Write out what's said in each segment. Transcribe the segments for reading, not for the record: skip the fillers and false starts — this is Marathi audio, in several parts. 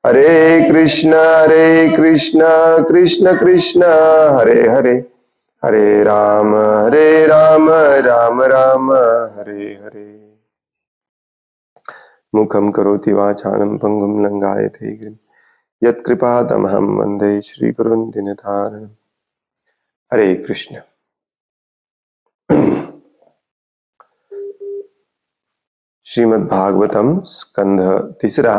हरे कृष्ण कृष्ण कृष्ण हरे हरे, हरे राम राम राम हरे हरे। मुखं करोति वाचालं पंगुं लंघायते गिरिं यत्कृपातमहं वन्दे श्रीगुरुं दीनतारिणम्। हरे कृष्ण। श्रीमद् भागवतम स्कंध तीसरा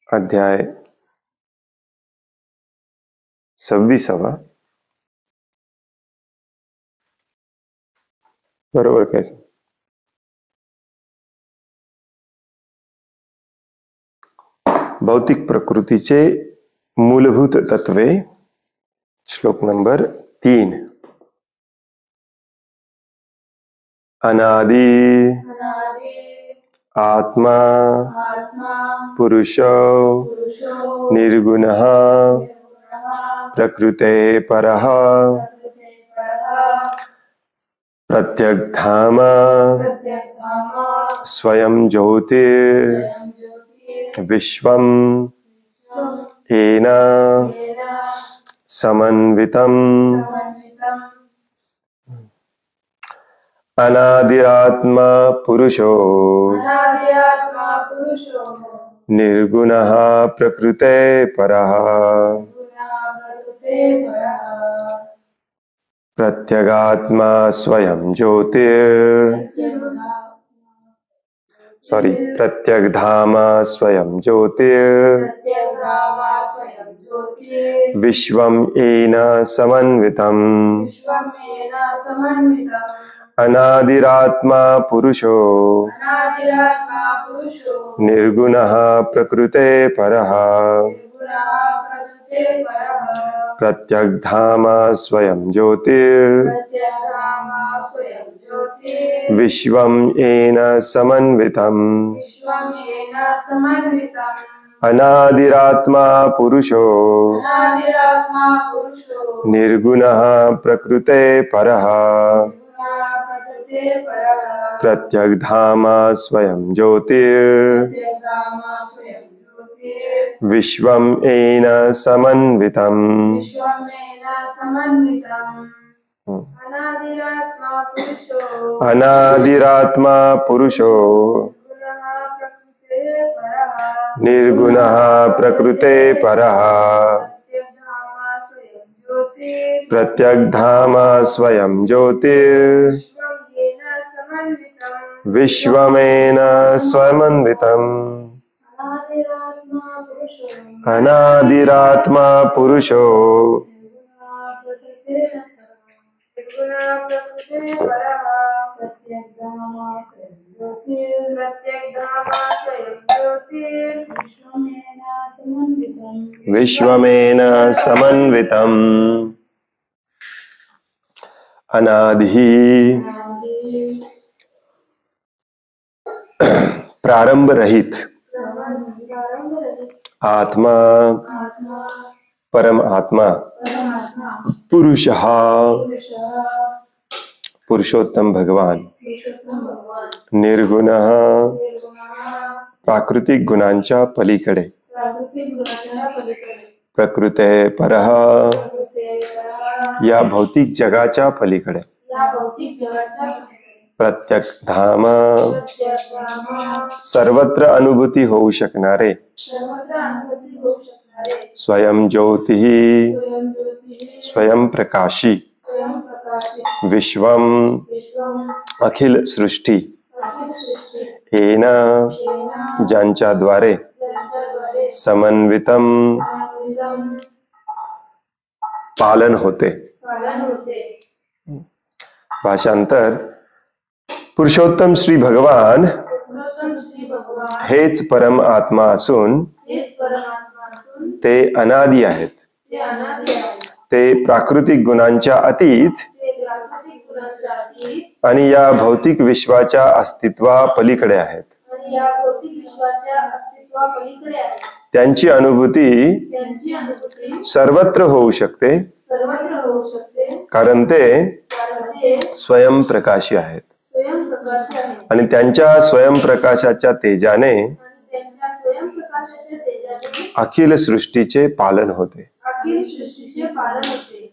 अध्याय 26वां। बरोबर कैसे? भौतिक प्रकृतीचे मूलभूत तत्वे, श्लोक नंबर 3। अनादि आत्मा पुरुषो निर्गुणः प्रकृते परः प्रत्यग्धाम स्वयं ज्योतिर् विश्वम् येन समन्वितम्। अनादिरात्मा पुरुषो निर्गुणः प्रकृते परः प्रत्यगात्मा स्वयं प्रत्यग्धाम स्वयं ज्योतिर् विश्वं येन समन्वितम्। अनादिरात्मा पुरुषो निर्गुणः प्रकृते परः प्रत्यग्धाम स्वयं ज्योतिर् विश्वं येन समन्वितम्। अनादिरात्मा पुरुषो निर्गुणः प्रकृते परः प्रत्यग्धाम स्वयं ज्योतिर् विश्वं येन समन्वितम्। अनादिरात्मा पुरुषो निर्गुणः प्रकृते परः प्रत्यग्धाम स्वयं ज्योतिर् विश्वमेन समन्वितम्। अनादिरात्मा पुरुषो विश्वमेन समन्वितम्। अनादि प्रारंभ रहित आत्मा परम आत्मा पुरुषः पुरुषोत्तम भगवान निर्गुणः प्राकृतिक गुणांच्या पलीकडे प्रकृते परः या भौतिक जगाच्या पलीकडे प्रत्यग्धाम सर्वत्र अनुभूती होऊ शकणारे स्वयं ज्योतिः स्वयं प्रकाशी विश्वम अखिल सृष्टी येन ज्यांच्या द्वारे समन्वितम पालन होते। भाषांतर पुरुषोत्तम श्री भगवान हेच परम आत्मा असून ते अनादि आहेत। ते प्राकृतिक गुणांच्या अतीत आणि या भौतिक विश्वाच्या अस्तित्वा पलीकडे आहेत। त्यांची अनुभूती सर्वत्र होऊ शकते कारण ते स्वयंप्रकाशी आहेत आणि त्यांच्या स्वयंप्रकाशाच्या तेजाने प्रकाशाच्या तेजाने अखिल सृष्टीचे पालन होते. अखिल सृष्टीचे पालन होते.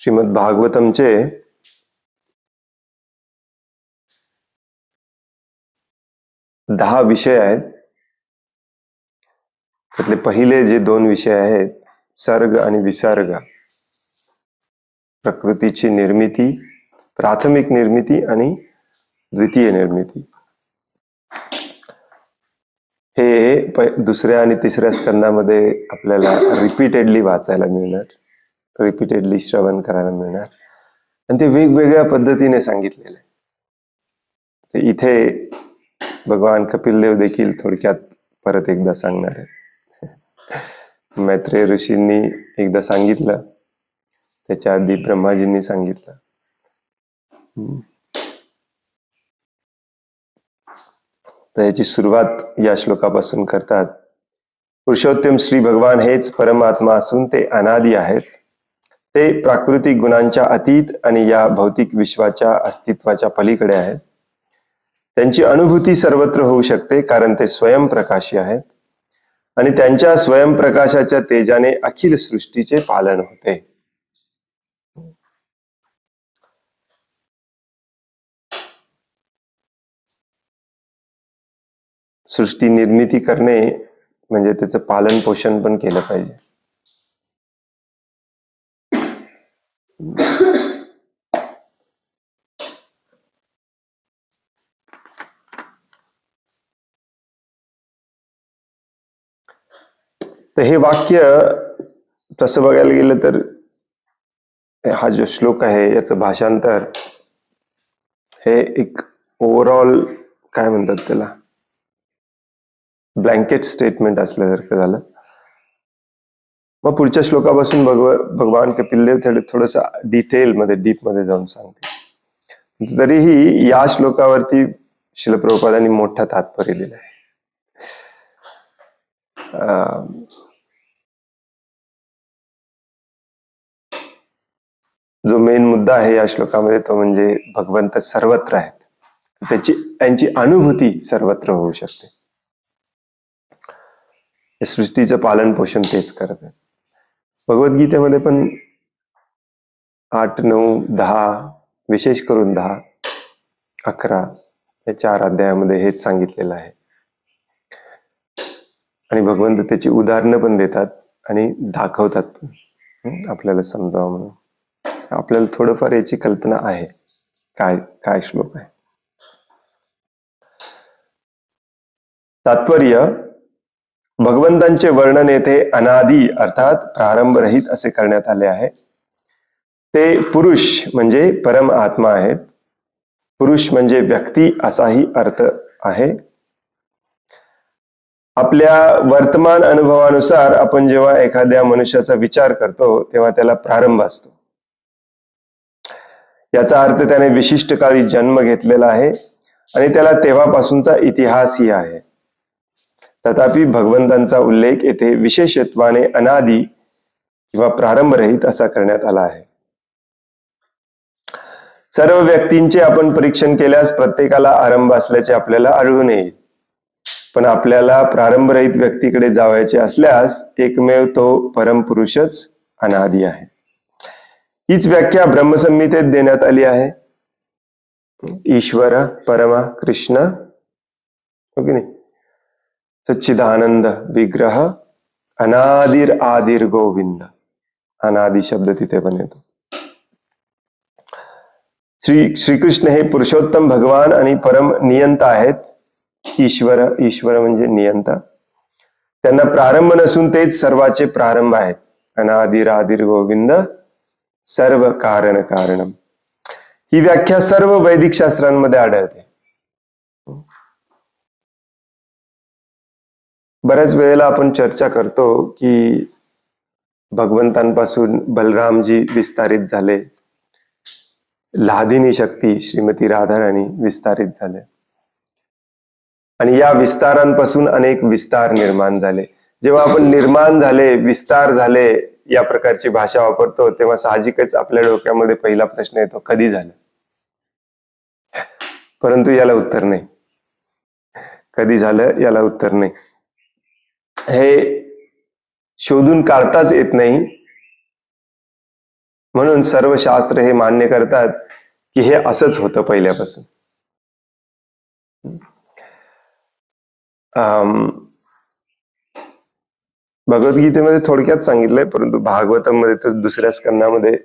श्रीमद भागवतमचे 10 विषय आहेत. त्यातले पहिले जे 2 विषय आहेत, सर्ग आणि विसर्ग, प्रकृतीची निर्मिती, प्राथमिक निर्मिती आणि द्वितीय निर्मिती, हे दुसऱ्या आणि तिसऱ्या स्कंदामध्ये आपल्याला रिपीटेडली वाचायला मिळणार, रिपीटेडली श्रवण करायला मिळणार, आणि ते वेगवेगळ्या पद्धतीने सांगितलेले. ते इथे भगवान कपिलदेव देखील थोडक्यात परत एकदा सांगणार आहे. मैत्रेय ऋषींनी एकदा सांगितलं, त्याच्या आधी ब्रह्माजींनी सांगितलं. तर याची सुरुवात या श्लोकापासून करतात. पुरुषोत्तम श्री भगवान हेच परमात्मा असून ते अनादी आहेत. ते प्राकृतिक गुणांच्या अतीत आणि या भौतिक विश्वाच्या अस्तित्वाच्या पलीकडे आहेत. त्यांची अनुभूती सर्वत्र होऊ शकते कारण ते स्वयंप्रकाशी आहेत आणि त्यांच्या स्वयंप्रकाशाच्या तेजाने अखिल सृष्टीचे पालन होते. सृष्टी निर्मिती करणे म्हणजे त्याचं पालन पोषण पण केलं पाहिजे. तर हे वाक्य तसं बघायला गेलं तर हा जो श्लोक आहे याचं भाषांतर हे एक ओव्हरऑल काय म्हणतात त्याला, ब्लँकेट स्टेटमेंट असल्यासारखं झालं. मग पुढच्या श्लोकापासून भगवान कपिलदेव थोडस डिटेल मध्ये, डीप मध्ये जाऊन सांगते. तरीही या श्लोकावरती श्रील प्रभुपादांनी मोठा तात्पर्य दिला आहे. जो मेन मुद्दा आहे या श्लोकामध्ये तो म्हणजे भगवंत सर्वत्र आहेत, त्यांची अनुभूती सर्वत्र होऊ शकते. सृष्टीचं पालन पोषण तेच करत आहेत. भगवद्गीतेमध्ये पण 8, 9, 10, विशेष करून 10, 11 या 4 अध्यायामध्ये हेच सांगितलेलं आहे. आणि भगवंत त्याची उदाहरणं पण देतात आणि दाखवतात पण, आपल्याला समजावं म्हणून. आपल्याला थोडंफार याची कल्पना आहे काय काय श्लोक आहे. तात्पर्य, भगवंतांचे वर्णन येथे अनादी अर्थात प्रारंभरहित असे करण्यात आले आहे. ते पुरुष म्हणजे परम आत्मा आहेत. पुरुष म्हणजे व्यक्ती असाही अर्थ आहे. आपल्या वर्तमान अनुभवानुसार आपण जेव्हा एखाद्या मनुष्याचा विचार करतो तेव्हा त्याला प्रारंभ असतो. याचा अर्थ त्याने विशिष्ट काळी जन्म घेतलेला आहे आणि त्याला तेव्हापासूनचा इतिहासही आहे. तथापि भगवंतांचा उल्लेख येथे विशेषत्वाने अनादी किंवा प्रारंभरहित असा करण्यात आला आहे. सर्व व्यक्तींचे आपण परीक्षण केल्यास प्रत्येकाला आरंभ असल्याचे आपल्याला आढळून येईल. पण आपल्याला प्रारंभरहित व्यक्तीकडे जावायचे असल्यास एकमेव तो परमपुरुषच अनादी आहे. हीच व्याख्या ब्रह्मसंहितेत देण्यात आली आहे. ईश्वर परमा कृष्ण, हो की नाही, सच्चिदानंद विग्रह अनादिर आदिर गोविंद. अनादी शब्द तिथे पण येतो. श्रीकृष्ण हे पुरुषोत्तम भगवान आणि परम नियंता आहेत. ईश्वर म्हणजे नियंता. त्यांना प्रारंभ नसून तेच सर्वाचे प्रारंभ आहेत. अनादिर आदिर गोविंद सर्व कारण कारणम. ही व्याख्या सर्व वैदिक शास्त्रांमध्ये आढळते. बऱ्याच वेळेला आपण चर्चा करतो की भगवंतांपासून बलरामजी विस्तारित झाले, लादिनी शक्ती श्रीमती राधाराणी विस्तारित झाल्या. आणि या विस्तारांपासून अनेक विस्तार निर्माण झाले. जेव्हा आपण निर्माण झाले, विस्तार झाले या प्रकारची भाषा वापरतो, तेव्हा साहजिकच आपल्या डोक्यामध्ये पहिला प्रश्न येतो, कधी झालं? परंतु याला उत्तर नाही. कधी झालं याला उत्तर नाही. हे शोधून काढताच येत नाही. म्हणून सर्व शास्त्र हे मान्य करतात की हे असंच होतं पहिल्यापासून. भगवद्गीतेमध्ये थोडक्यात सांगितलंय, परंतु भागवतम मध्ये तर दुसऱ्या स्कंदामध्ये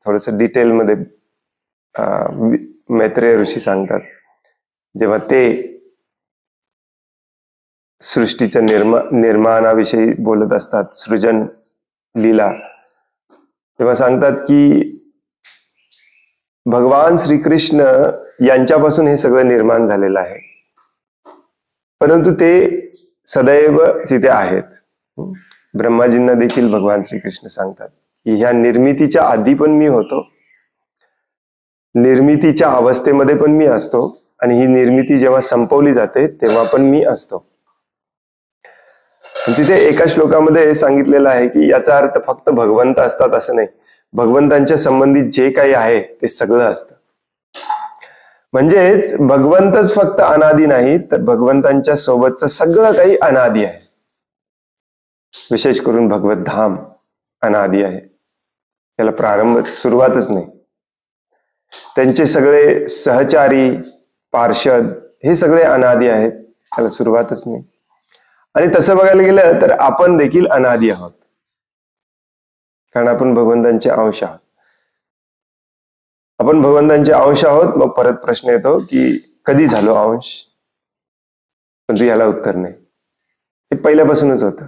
थोडस डिटेलमध्ये मैत्रेय ऋषी सांगतात. जेव्हा ते सृष्टीच्या निर्माणाविषयी बोलत असतात, सृजन लीला, तेव्हा सांगतात की भगवान श्रीकृष्ण यांच्यापासून हे सगळं निर्माण झालेलं आहे, परंतु ते सदैव तिथे आहेत. ब्रह्माजींना देखील भगवान श्रीकृष्ण सांगतात की ह्या निर्मितीच्या आधी पण मी होतो, निर्मितीच्या अवस्थेमध्ये पण मी असतो, आणि ही निर्मिती जेव्हा संपवली जाते तेव्हा पण मी असतो. तिथे एका श्लोकामध्ये सांगितलेलं आहे की याचा अर्थ फक्त भगवंत असतात असं नाही, भगवंतांच्या संबंधित जे काही आहे ते सगळं असतं. म्हणजेच भगवंतच फक्त अनादी नाही, तर भगवंतांच्या सोबतचं सगळं काही अनादी आहे. विशेष करून भगवत धाम अनादी आहे, त्याला प्रारंभ सुरुवातच नाही. त्यांचे सगळे सहचारी पार्षद हे सगळे अनादी आहेत, त्याला सुरुवातच नाही. आणि तसं बघायला गेलं तर आपण देखील अनादी आहोत, कारण आपण भगवंतांचे अंश आहोत. आपण भगवंतांचे अंश आहोत. मग परत प्रश्न येतो की कधी झालो अंश? पण याला उत्तर नाही, हे पहिल्यापासूनच होतं.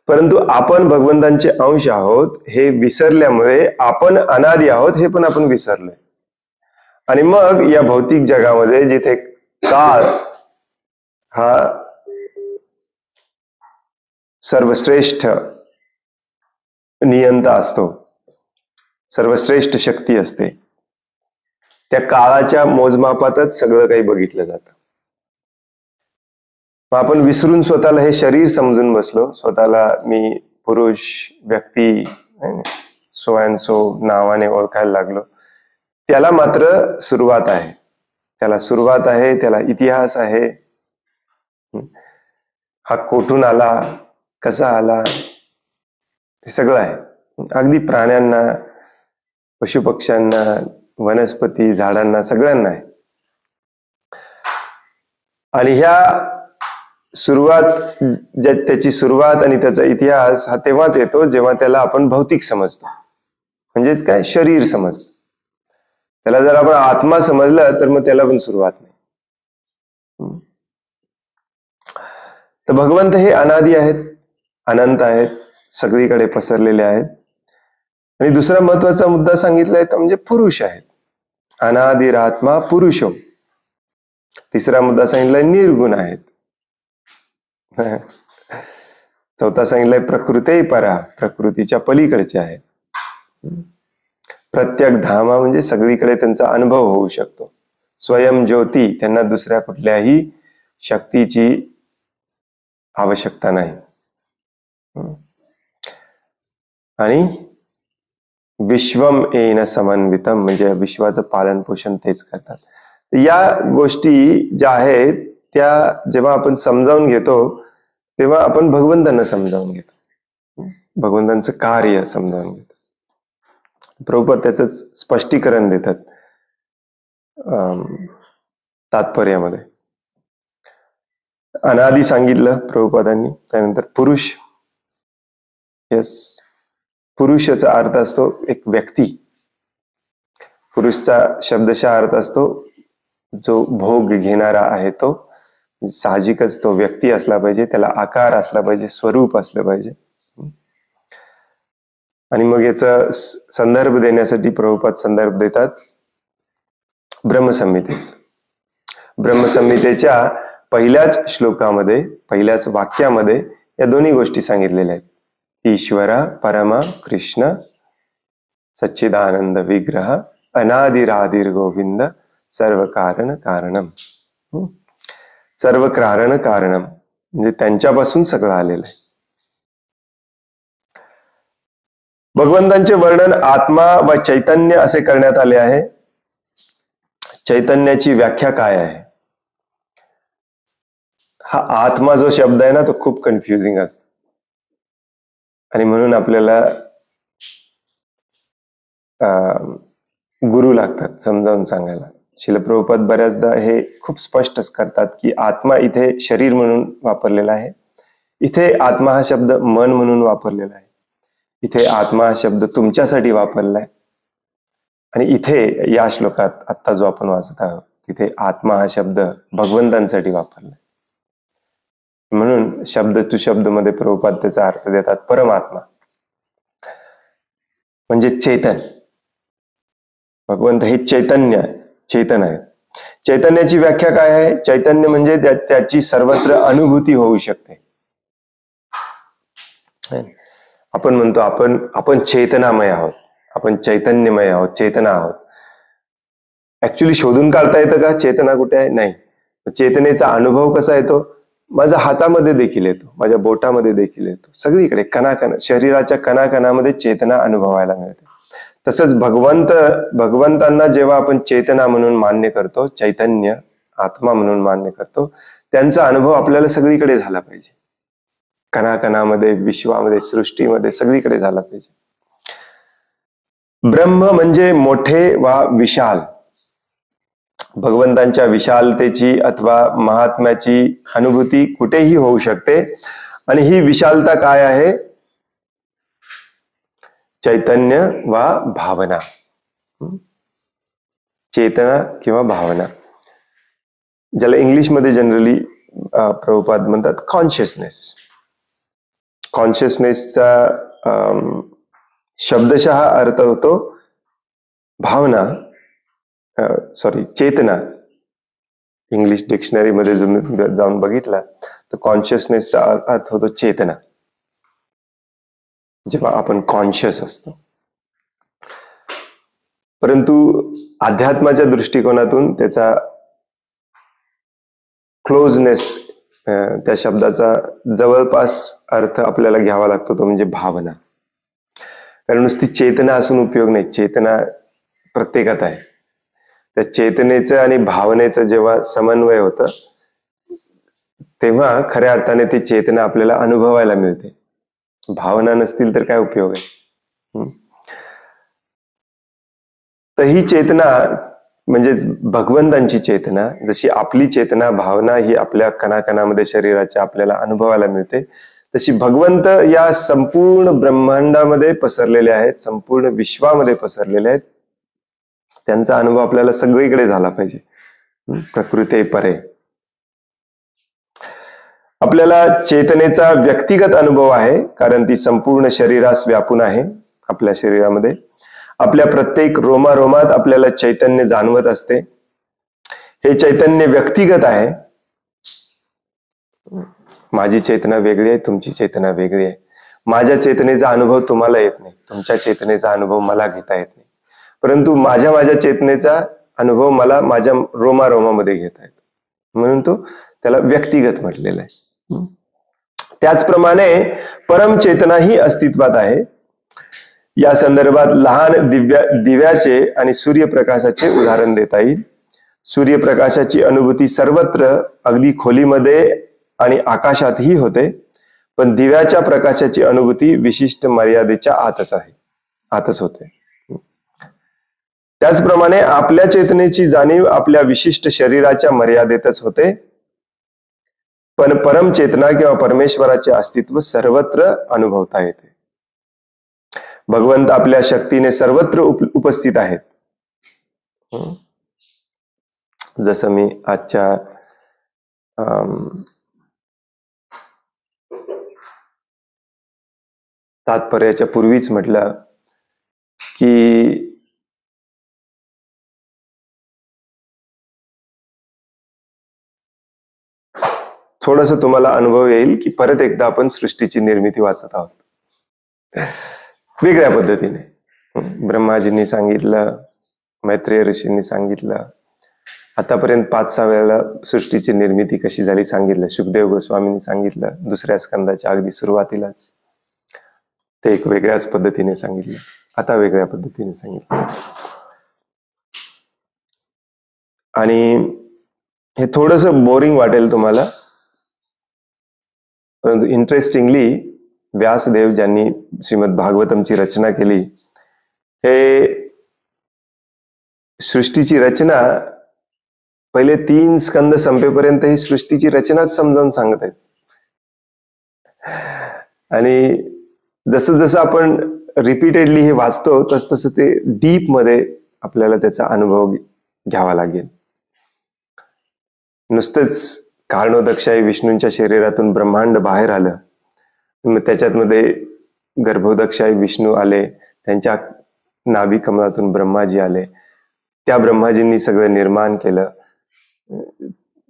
परंतु आपण भगवंतांचे अंश आहोत हे विसरल्यामुळे आपण अनादी आहोत हे पण आपण विसरलोय. आणि मग या भौतिक जगामध्ये जिथे काळ हा सर्वश्रेष्ठ नियंता असतो, सर्वश्रेष्ठ शक्ती असते, त्या काळाच्या मोजमापातच सगळं काही बघितलं जातं. मग आपण विसरून स्वतःला हे शरीर समजून बसलो, स्वतःला मी पुरुष व्यक्ती सो अँड सो नावाने ओळखायला लागलो. त्याला मात्र सुरुवात आहे, त्याला सुरुवात आहे, त्याला इतिहास आहे. हा कोठून आला, कसा आला, हे सगळं आहे. अगदी प्राण्यांना, पशुपक्ष्यांना, वनस्पती, झाडांना, सगळ्यांना आहे. आणि ह्या सुरुवात, त्याची सुरुवात आणि त्याचा इतिहास हा तेव्हाच येतो जेव्हा त्याला आपण भौतिक समजतो, म्हणजेच काय, शरीर समजतो. त्याला जर आपण आत्मा समजलं तर मग त्याला पण सुरुवात नाही. तर भगवंत हे अनादी आहेत, अनंत आहेत, सगळीकडे पसरलेले आहेत. आणि दुसरा महत्वाचा मुद्दा सांगितलाय तो म्हणजे पुरुष आहेत, अनादिरात्मा पुरुषो. तिसरा मुद्दा सांगितलाय निर्गुण आहेत. चौथा सांगितलंय प्रकृते परा, प्रकृतीच्या पलीकडचे आहे. प्रत्येक धामा म्हणजे सगळीकडे त्यांचा अनुभव होऊ शकतो. स्वयं ज्योती, त्यांना दुसऱ्या कुठल्याही शक्तीची आवश्यकता नाही. आणि विश्वम येन समन्वितम, म्हणजे विश्वाचं पालन पोषण तेच करतात. या गोष्टी ज्या आहेत त्या जेव्हा आपण समजावून घेतो तेव्हा आपण भगवंतांना समजावून घेतो, भगवंतांचं कार्य समजावून घेतो. प्रभुपाद त्याच स्पष्टीकरण देतात तात्पर्यामध्ये. अनादी सांगितलं प्रभुपादांनी. त्यानंतर पुरुष, यस, पुरुषाचा अर्थ असतो एक व्यक्ती. पुरुषचा शब्दशः अर्थ असतो जो भोग घेणारा आहे. तो साहजिकच तो व्यक्ती असला पाहिजे, त्याला आकार असला पाहिजे, स्वरूप असलं पाहिजे. आणि मग याचा संदर्भ देण्यासाठी प्रभुपाद संदर्भ देतात ब्रह्मसंहितेचा. ब्रह्मसंहितेच्या पहिल्याच श्लोकामध्ये, पहिल्याच वाक्यामध्ये या दोन्ही गोष्टी सांगितलेल्या आहेत. ईश्वरा परमा कृष्ण सच्चिदानंद विग्रह अनादिरादिर गोविंद सर्व कारण कारणम. सर्व कारण कारणम म्हणजे त्यांच्यापासून सगळं आलेलं आहे. भगवंतांचे वर्णन आत्मा व चैतन्य असे करण्यात आले आहे. चैतन्याची व्याख्या काय आहे? हा आत्मा जो शब्द आहे ना, तो खूप कन्फ्युजिंग असतो आणि म्हणून आपल्याला गुरु लागतात समजावून सांगायला. श्रील प्रभुपाद बऱ्याचदा हे खूप स्पष्ट करतात की आत्मा इथे शरीर म्हणून वापरलेला आहे, इथे आत्मा हा शब्द मन म्हणून वापरलेला आहे, इथे आत्मा हा शब्द तुमच्यासाठी वापरलाय, आणि इथे या श्लोकात आत्ता जो आपण वाचत आहोत तिथे आत्मा हा शब्द भगवंतांसाठी वापरलाय. म्हणून शब्द टू शब्द मध्ये प्रभुपाद त्याचा अर्थ देतात परमात्मा म्हणजे चेतन. भगवंत हे चैतन्य चेतन आहे. चैतन्याची व्याख्या काय आहे? चैतन्य म्हणजे त्याची सर्वत्र अनुभूती होऊ शकते. आपण म्हणतो आपण चेतनामय आहोत, आपण चैतन्यमय आहोत, चेतना आहोत. ऍक्च्युली शोधून काढता येतं का चेतना कुठे आहे? नाही. चेतनेचा अनुभव कसा येतो? माझ्या हातामध्ये देखील येतो, माझ्या बोटामध्ये देखील येतो, सगळीकडे कणाकण शरीराच्या कणाकणामध्ये चेतना अनुभवायला मिळते. तसंच भगवंतांना जेव्हा आपण चेतना म्हणून मान्य करतो, चैतन्य आत्मा म्हणून मान्य करतो, त्यांचा अनुभव आपल्याला सगळीकडे झाला पाहिजे. कणाकणामध्ये, विश्वामध्ये, सृष्टीमध्ये सगळीकडे झाला पाहिजे. ब्रह्म म्हणजे मोठे वा विशाल. भगवंतांच्या विशालतेची अथवा महात्म्याची अनुभूती कुठेही होऊ शकते. आणि ही विशालता काय आहे? चैतन्य वा भावना, चेतना किंवा भावना, ज्याला इंग्लिशमध्ये जनरली प्रभुपाद म्हणतात कॉन्शियसनेस. कॉन्शियसनेसचा शब्दशः अर्थ होतो भावना, चेतना. इंग्लिश डिक्शनरीमध्ये जाऊन बघितला तर कॉन्शियसनेसचा अर्थ होतो चेतना, जेव्हा आपण कॉन्शियस असतो. परंतु अध्यात्माच्या दृष्टिकोनातून त्याचा क्लोजनेस, त्या शब्दाचा जवळपास अर्थ आपल्याला घ्यावा लागतो, तो म्हणजे भावना. कारण नुसती चेतना असून उपयोग नाही, चेतना प्रत्येकात आहे. त्या चेतनेचं आणि भावनेचं जेव्हा समन्वय होतं तेव्हा खऱ्या अर्थाने ती चेतना आपल्याला अनुभवायला मिळते. भावना नसतील तर काय उपयोग आहे? तर ही चेतना म्हणजेच भगवंतांची चेतना, जशी आपली चेतना भावना ही आपल्या कणाकणामध्ये शरीराच्या आपल्याला अनुभवायला मिळते, तशी भगवंत या संपूर्ण ब्रह्मांडामध्ये पसरलेले आहेत, संपूर्ण विश्वामध्ये पसरलेले आहेत. त्यांचा अनुभव आपल्याला सगळीकडे झाला पाहिजे, प्रकृती परे. आपल्याला चेतनेचा व्यक्तिगत अनुभव आहे कारण ती संपूर्ण शरीरास व्यापून आहे. आपल्या शरीरामध्ये आपल्या प्रत्येक रोमारोमात आपल्याला चैतन्य जाणवत असते. हे चैतन्य व्यक्तिगत आहे. माझी चेतना वेगळी आहे, तुमची चेतना वेगळी आहे. माझ्या चेतनेचा अनुभव तुम्हाला येत नाही, तुमच्या चेतनेचा अनुभव मला घेता येत नाही, परंतु माझ्या चेतनेचा अनुभव मला माझ्या रोमारोमामध्ये घेता येतो, म्हणून तो त्याला व्यक्तिगत म्हटलेला आहे. त्याचप्रमाणे परमचेतना ही अस्तित्वात आहे. या संदर्भात लहान दिव्याचे आणि सूर्यप्रकाशाचे उदाहरण देता येईल. सूर्यप्रकाशाची अनुभूती सर्वत्र, अगदी खोलीमध्ये आणि आकाशातही होते, पण दिव्याच्या प्रकाशाची अनुभूती विशिष्ट मर्यादेच्या आतच होते. त्याचप्रमाणे आपल्या चेतनेची जाणीव आपल्या विशिष्ट शरीराच्या मर्यादेतच होते, पण परमचेतना किंवा परमेश्वराचे अस्तित्व सर्वत्र अनुभवता येते. भगवंत आपल्या शक्तीने सर्वत्र उपस्थित आहेत. जसं मी आजच्या तात्पर्याच्या पूर्वीच म्हटलं की थोडस तुम्हाला अनुभव येईल की परत एकदा आपण सृष्टीची निर्मिती वाचत आहोत वेगळ्या पद्धतीने. ब्रह्माजींनी सांगितलं, मैत्रेय ऋषींनी सांगितलं, आतापर्यंत 5-6 वेळेला सृष्टीची निर्मिती कशी झाली सांगितलं. शुकदेव गोस्वामींनी सांगितलं दुसऱ्या स्कंदाच्या अगदी सुरुवातीलाच. ते एक वेगळ्याच पद्धतीने सांगितलं, आता वेगळ्या पद्धतीने सांगितलं. आणि हे थोडस बोरिंग वाटेल तुम्हाला, परंतु इंटरेस्टिंगली व्यासदेव ज्यांनी श्रीमद भागवतमची रचना केली, हे सृष्टीची रचना पहिले 3 स्कंद संपेपर्यंत ही सृष्टीची रचनाच समजावून सांगत आहेत. आणि जसं जसं आपण रिपीटेडली हे वाचतो तसं ते डीप मध्ये आपल्याला त्याचा अनुभव घ्यावा लागेल. नुसतंच कारणोदक्षाई विष्णूंच्या शरीरातून ब्रह्मांड बाहेर आलं, मग त्याच्यातमध्ये गर्भोदक्षाई विष्णू आले, त्यांच्या नाभी कमलातून ब्रह्माजी आले, त्या ब्रह्माजींनी सगळं निर्माण केलं.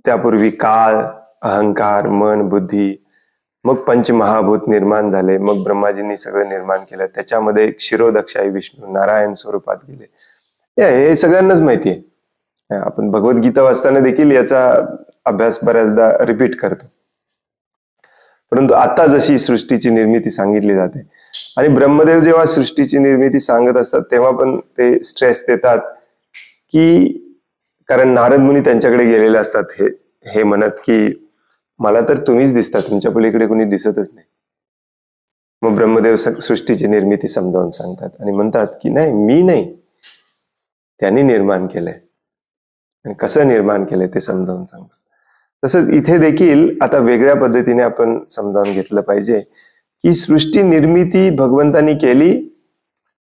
त्यापूर्वी काळ, अहंकार, मन, बुद्धी, मग पंचमहाभूत निर्माण झाले, मग ब्रह्माजींनी सगळं निर्माण केलं. त्याच्यामध्ये क्षीरोदक्षाई विष्णू नारायण स्वरूपात गेले. हे सगळ्यांनाच माहिती आहे. आपण भगवद्गीता वाचताना देखील याचा अभ्यास बऱ्याचदा रिपीट करतो. परंतु आता जशी सृष्टीची निर्मिती सांगितली जाते, आणि ब्रह्मदेव जेव्हा सृष्टीची निर्मिती सांगत असतात तेव्हा पण ते स्ट्रेस देतात की, कारण नारद मुनी त्यांच्याकडे गेलेले असतात, हे म्हणत की मला तर तुम्हीच दिसता, तुमच्या पलीकडे कोणी दिसतच नाही. मग ब्रह्मदेव सृष्टीची निर्मिती समजावून सांगतात आणि म्हणतात की नाही, मी नाही, त्यांनी निर्माण केलंय, आणि कसं निर्माण केलंय ते समजावून सांगतात. तसंच इथे देखील आता वेगळ्या पद्धतीने आपण समजावून घेतलं पाहिजे की सृष्टी निर्मिती भगवंतांनी केली,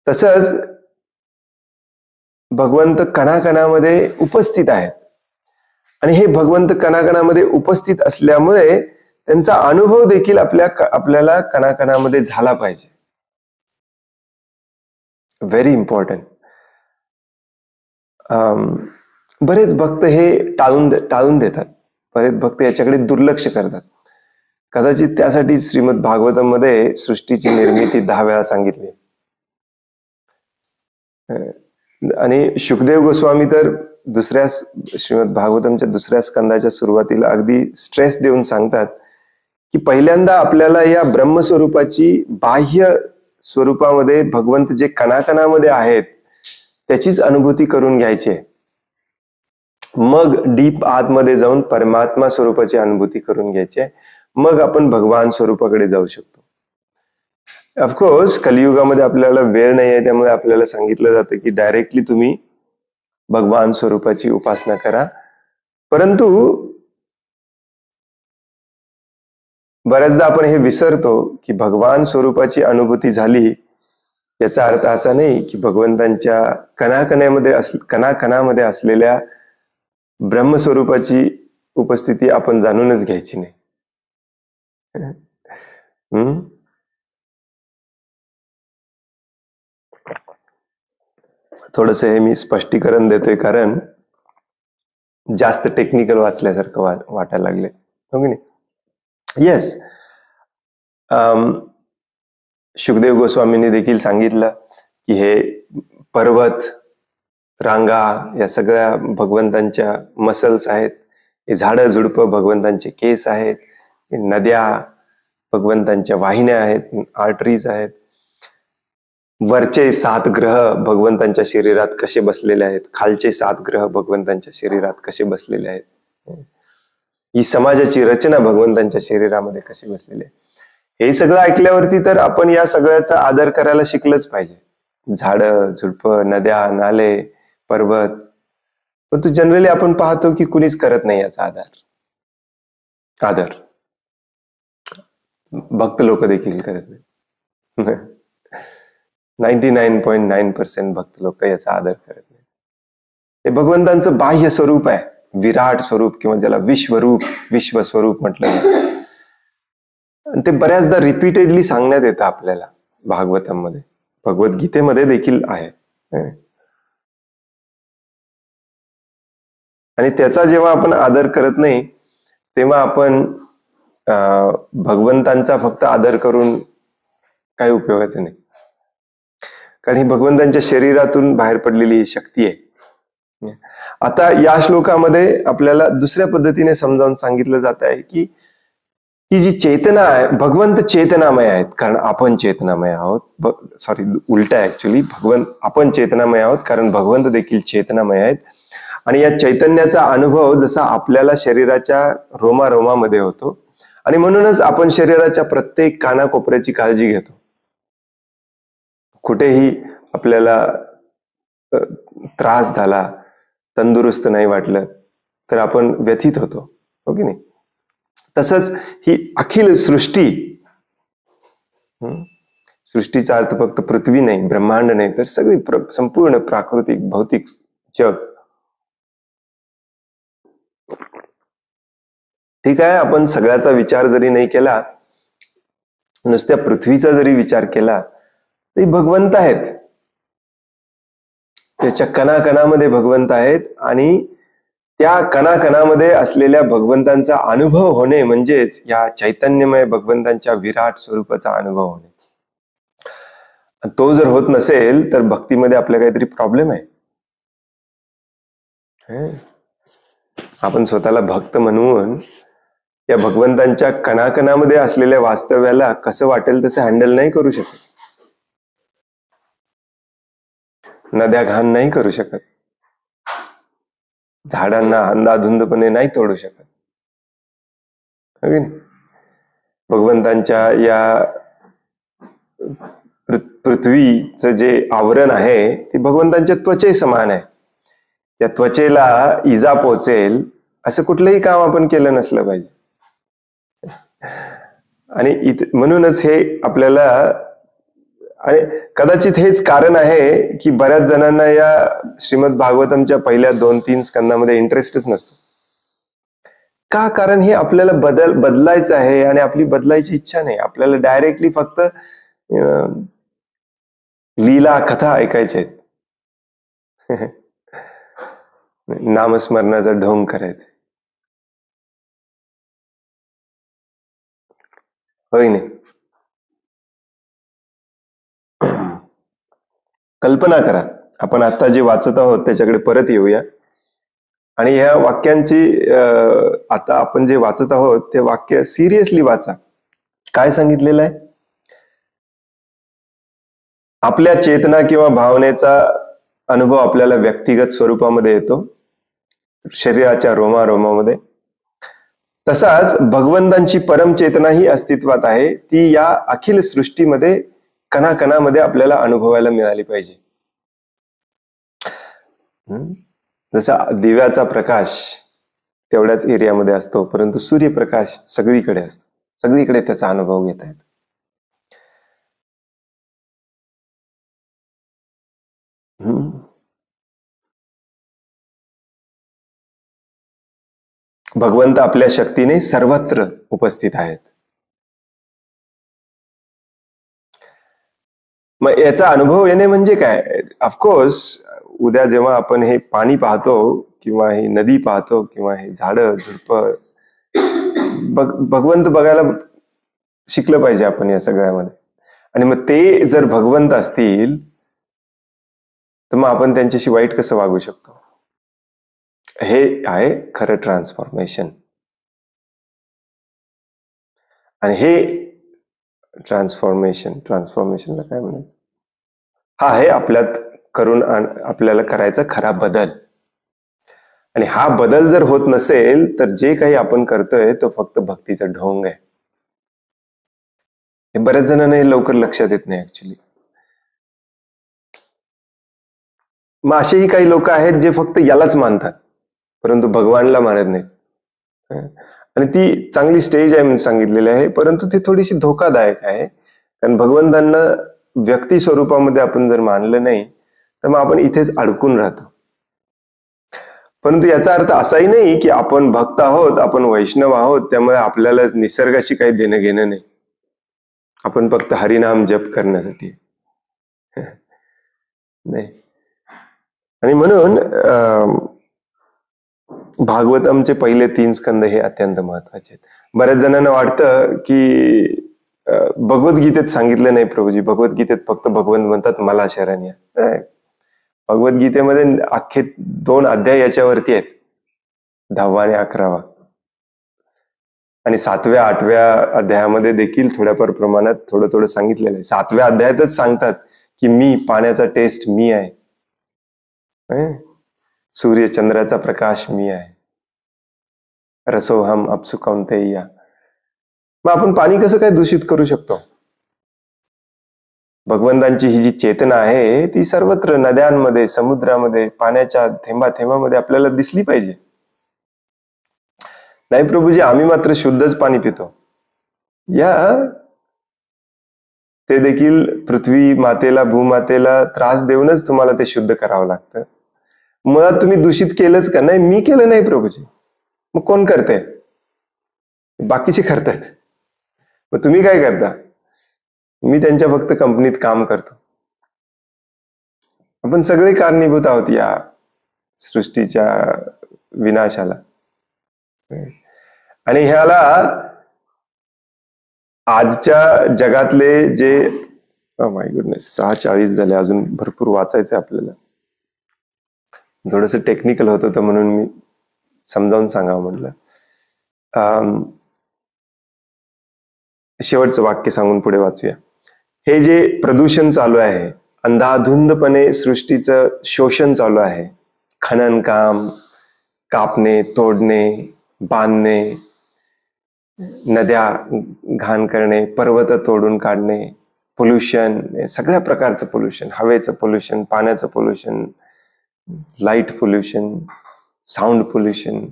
तसंच भगवंत कणाकणामध्ये उपस्थित आहेत, आणि हे भगवंत कणाकणामध्ये उपस्थित असल्यामुळे त्यांचा अनुभव देखील आपल्याला कणाकणामध्ये झाला पाहिजे. Very important. बरेच भक्त हे टाळून देतात, बरेच भक्त याच्याकडे दुर्लक्ष करतात. कदाचित त्यासाठी श्रीमद भागवतम मध्ये सृष्टीची निर्मिती 10 वेळा सांगितली. आणि शुकदेव गोस्वामी तर श्रीमद भागवतमच्या 2ऱ्या स्कंदाच्या सुरुवातीला अगदी स्ट्रेस देऊन सांगतात की पहिल्यांदा आपल्याला या ब्रह्मस्वरूपाची बाह्य स्वरूपामध्ये भगवंत जे कणाकणामध्ये आहेत त्याचीच अनुभूती करून घ्यायची आहे. मग डीप आतमध्ये जाऊन परमात्मा स्वरूपाची अनुभूती करून घ्यायची आहे. मग आपण भगवान स्वरूपाकडे जाऊ शकतो. ऑफकोर्स कलियुगामध्ये आपल्याला वेळ नाही आहे, त्यामुळे आपल्याला सांगितलं जातं की डायरेक्टली तुम्ही भगवान स्वरूपाची उपासना करा. परंतु बऱ्याचदा आपण हे विसरतो की भगवान स्वरूपाची अनुभूती झाली याचा अर्थ असा नाही की भगवंतांच्या कणाकणामध्ये असलेल्या ब्रह्मस्वरूपाची उपस्थिती आपण जाणूनच घ्यायची नाही. थोडस हे मी स्पष्टीकरण देतोय कारण जास्त टेक्निकल वाचल्यासारखं वाटायला लागले, हो की नाही? येस, शुकदेव गोस्वामींनी देखील सांगितलं की हे पर्वत, रांगा या सगळ्या भगवंतांच्या मसल्स आहेत, हे झाडं झुडपं भगवंतांचे केस आहेत, नद्या भगवंतांच्या वाहिन्या आहेत, आर्टरीज आहेत, वरचे 7 ग्रह भगवंतांच्या शरीरात कसे बसलेले आहेत, खालचे 7 ग्रह भगवंतांच्या शरीरात कसे बसलेले आहेत, ही समाजाची रचना भगवंतांच्या शरीरामध्ये कशी बसलेली आहे. हे सगळं ऐकल्यावरती तर आपण या सगळ्याचा आदर करायला शिकलंच पाहिजे. झाडं झुडपं, नद्या, नाले, पर्वत. परंतु जनरली आपण पाहतो की कुणीच करत नाही याचा आदर. भक्त लोक देखील करत नाही. 99.9% भक्त लोक याचा आदर करत नाही. हे भगवंतांचं बाह्य स्वरूप आहे, विराट स्वरूप, किंवा ज्याला विश्वस्वरूप म्हटलं जातं. ते बऱ्याचदा रिपीटेडली सांगण्यात येतं आपल्याला भागवतम मध्ये, भगवद्गीतेमध्ये देखील आहे. आणि त्याचा जेव्हा आपण आदर करत नाही तेव्हा आपण भगवंतांचा फक्त आदर करून काही उपयोगाचं नाही. कारण ही भगवंतांच्या शरीरातून बाहेर पडलेली ही शक्ती आहे. आता या श्लोकामध्ये आपल्याला दुसऱ्या पद्धतीने समजावून सांगितलं जात आहे की ही जी चेतना आहे, भगवंत चेतनामय आहेत कारण आपण चेतनामय आहोत. सॉरी, उलट आहे ऍक्च्युली. आपण चेतनामय आहोत कारण भगवंत देखील चेतनामय आहेत. आणि या चैतन्याचा अनुभव जसा आपल्याला शरीराच्या रोमारोमामध्ये होतो आणि म्हणूनच आपण शरीराच्या प्रत्येक कानाकोपऱ्याची काळजी घेतो. कुठेही आपल्याला त्रास झाला, तंदुरुस्त नाही वाटलं तर आपण व्यथित होतो, हो की नाही? तसंच ही अखिल सृष्टी, सृष्टीचा अर्थ फक्त पृथ्वी नाही, ब्रह्मांड नाही, तर सगळी संपूर्ण प्राकृतिक भौतिक जग. ठीक आहे, आपण सगळ्याचा विचार जरी नाही केला, नुसत्या पृथ्वीचा जरी विचार केला तरी भगवंत आहेत. त्याच्या कणाकणामध्ये भगवंत आहेत आणि त्या कणाकणामध्ये असलेल्या भगवंतांचा अनुभव होणे म्हणजेच या चैतन्यमय भगवंतांच्या विराट स्वरूपाचा अनुभव होणे. तो जर होत नसेल तर भक्तीमध्ये आपल्या काहीतरी प्रॉब्लेम आहे. आपण स्वतःला भक्त म्हणून या भगवंतांच्या कणाकणामध्ये असलेल्या वास्तव्याला कसं वाटेल तसं हँडल नाही करू शकत. नद्या घाण नाही करू शकत, झाडांना अंधाधुंदपणे नाही तोडू शकत. भगवंतांच्या या पृथ्वीचं जे आवरण आहे ते भगवंतांच्या त्वचे समान आहे. त्या त्वचेला इजा पोचेल असं कुठलंही काम आपण केलं नसलं पाहिजे. आणि म्हणूनच हे आपल्याला, आणि कदाचित हेच कारण आहे की बऱ्याच जणांना या श्रीमद भागवतमच्या पहिल्या 2-3 स्कंदामध्ये इंटरेस्टच नसतो. का? कारण हे आपल्याला बदलायचं आहे आणि आपली बदलायची इच्छा नाही. आपल्याला डायरेक्टली फक्त लीला कथा ऐकायच्या आहेत. नामस्मरणाचा ढोंग करायचं, होय नाही? कल्पना करा, आपण आता जे वाचत आहोत त्याच्याकडे परत येऊया आणि ह्या वाक्यांची आता आपण जे वाचत आहोत ते वाक्य सिरियसली वाचा. काय सांगितलेलं आहे? आपल्या चेतना किंवा भावनेचा अनुभव आपल्याला व्यक्तिगत स्वरूपामध्ये येतो, शरीराच्या रोमारोमामध्ये. तसाच भगवंतांची परमचेतना ही अस्तित्वात आहे. ती या अखिल सृष्टीमध्ये कणाकणामध्ये आपल्याला अनुभवायला मिळाली पाहिजे. जसा दिव्याचा प्रकाश तेवढ्याच एरियामध्ये असतो, परंतु सूर्यप्रकाश सगळीकडे असतो, सगळीकडे त्याचा अनुभव घेता येतो. भगवंत आपल्या शक्तीने सर्वत्र उपस्थित आहेत. मग याचा अनुभव येणे म्हणजे काय? ऑफकोर्स उद्या जेव्हा आपण हे पाणी पाहतो किंवा ही नदी पाहतो किंवा हे झाडं झुडप, भगवंत बघायला शिकलं पाहिजे आपण या सगळ्यामध्ये. आणि मग ते जर भगवंत असतील तर मग आपण त्यांच्याशी वाईट कसं वागू शकतो? हे आहे खरं ट्रान्सफॉर्मेशन. आणि हे ट्रान्सफॉर्मेशनला काय म्हणायचं? हा आहे आपल्यात करून आपल्याला करायचा खरा बदल. आणि हा बदल जर होत नसेल तर जे काही आपण करतोय तो फक्त भक्तीचा ढोंग आहे. हे बऱ्याच जणांना हे लवकर लक्षात येत नाही ऍक्च्युली. मग असेही काही लोक आहेत जे फक्त यालाच मानतात परंतु भगवानला मानत नाहीत. आणि ती चांगली स्टेज आहे म्हणून सांगितलेली आहे, परंतु ती थोडीशी धोकादायक आहे. कारण भगवंतांना व्यक्ती स्वरूपामध्ये आपण जर मानलं नाही तर मग आपण इथेच अडकून राहतो. परंतु याचा अर्थ असाही नाही की आपण भक्त आहोत, आपण वैष्णव आहोत, त्यामुळे आपल्याला निसर्गाशी काही देणं घेणं नाही. आपण फक्त हरिनाम जप करण्यासाठी नाही. आणि म्हणून भागवतमचे पहिले 3 स्कंद हे अत्यंत महत्वाचे आहेत. बऱ्याच जणांना वाटतं की भगवद्गीतेत सांगितलं नाही प्रभूजी. भगवद्गीतेत फक्त भगवंत म्हणतात मला शरण या. भगवद्गीतेमध्ये अख्खे 2 अध्याय याच्यावरती आहेत, 10वा आणि 11वा. आणि 7व्या 8व्या अध्यायामध्ये देखील थोड्याफार प्रमाणात थोडं थोडं सांगितलेलं आहे. 7व्या अध्यायातच सांगतात की मी पाण्याचा टेस्ट मी आहे, सूर्य चंद्राचा प्रकाश मी आहे, रसोहम अप्सु कौंतेय. मग आपण पाणी कसं काय दूषित करू शकतो? भगवंतांची ही जी चेतना आहे ती सर्वत्र नद्यांमध्ये, समुद्रामध्ये, पाण्याच्या थेंबा थेंबामध्ये आपल्याला दिसली पाहिजे. नाही प्रभूजी, आम्ही मात्र शुद्धच पाणी पितो. या ते देखील पृथ्वी मातेला, भूमातेला त्रास देऊनच तुम्हाला ते शुद्ध करावं लागतं. मुळात तुम्ही दूषित केलंच का? नाही, मी केलं नाही प्रभूजी. मग कोण करते? बाकीचे करतात. मग तुम्ही काय करता? मी त्यांच्या फक्त कंपनीत काम करतो. आपण सगळे कारणीभूत आहोत या सृष्टीच्या विनाशाला. आणि ह्याला आजच्या जगातले जे माय गुडनेस 6:40 झाले, अजून भरपूर वाचायचं आपल्याला. थोडंसं टेक्निकल होत होतं म्हणून मी समजावून सांगावं म्हटलं. शेवटचं वाक्य सांगून पुढे वाचूया. हे जे प्रदूषण चालू आहे, अंधाधुंदपणे सृष्टीचं शोषण चालू आहे, खनन काम, कापणे, तोडणे, बांधणे, नद्या घाण करणे, पर्वत तोडून काढणे, पोल्युशन, सगळ्या प्रकारचं पोल्युशन, हवेचं पोल्युशन, पाण्याचं pollution, light pollution, sound pollution,